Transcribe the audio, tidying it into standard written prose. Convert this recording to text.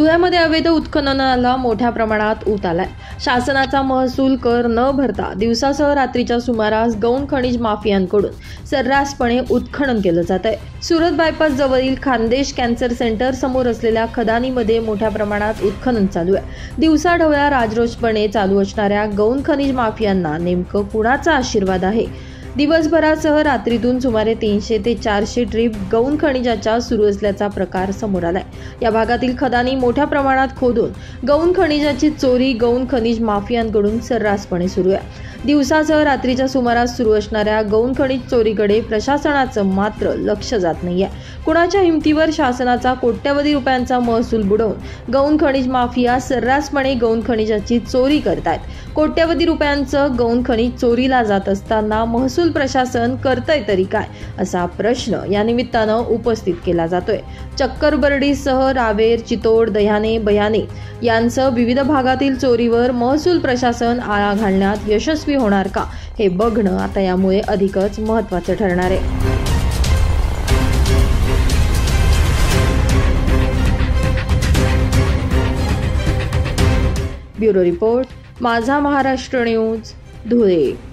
धुळ्यामध्ये अवैध उत्खननाला मोठ्या प्रमाणात ऊत आलाय। शासनाचा महसूल कर न भरता दिवसासह रात्रीच्या सुमारास गौण खनिज माफियांकडून सर्रासपणे उत्खनन केलं जात आहे। सुरत बायपास जवळील खानदेश कॅन्सर सेंटर समोर असलेल्या खदानीमध्ये मोठ्या प्रमाणात उत्खनन चालू आहे। दिवसाढवळ्या राजरोसपणे चालू असणाऱ्या गौण खनिज माफियांना नेमकं कुणाचा आशीर्वाद आहे? दिवसभरासह रात्रीतून सुमारे 300 ते 400 ट्रिप गौण खनिजाच्या सुरू असल्याचा प्रकार समोर आलाय। या भागातील खदानी मोठ्या प्रमाणात खोदून गौण खनिजाची चोरी गौण खनिज माफियांकडून सर्रासपणे सुरू आहे। दिवसासह रात्रीच्या सुमारास सुरू असणाऱ्या गौण खनिज चोरीकडे प्रशासनाचं मात्र लक्ष जात नाहीये। कुणाच्या हिमतीवर शासनाचा कोट्यवधी रुपयांचा महसूल बुडवून गौण खनिज माफिया सर्रासपणे गौण खनिजाची चोरी करतायत। कोट्यवधी रुपयांचं गौण खनिज चोरीला जात असताना महसूल प्रशासन करतंय तरी काय, असा प्रश्न या निमित्तानं उपस्थित केला जातोय। चक्करबर्डीसह रावेर, चितोड, दह्याने, बयाने यांसह विविध भागातील चोरीवर महसूल प्रशासन आळा घालण्यात यशस्वी होणार का, हे बघणं आता यामुळे अधिकच महत्त्वाचं ठरणार आहे। ब्युरो रिपोर्ट, माझा महाराष्ट्र न्यूज, धुळे।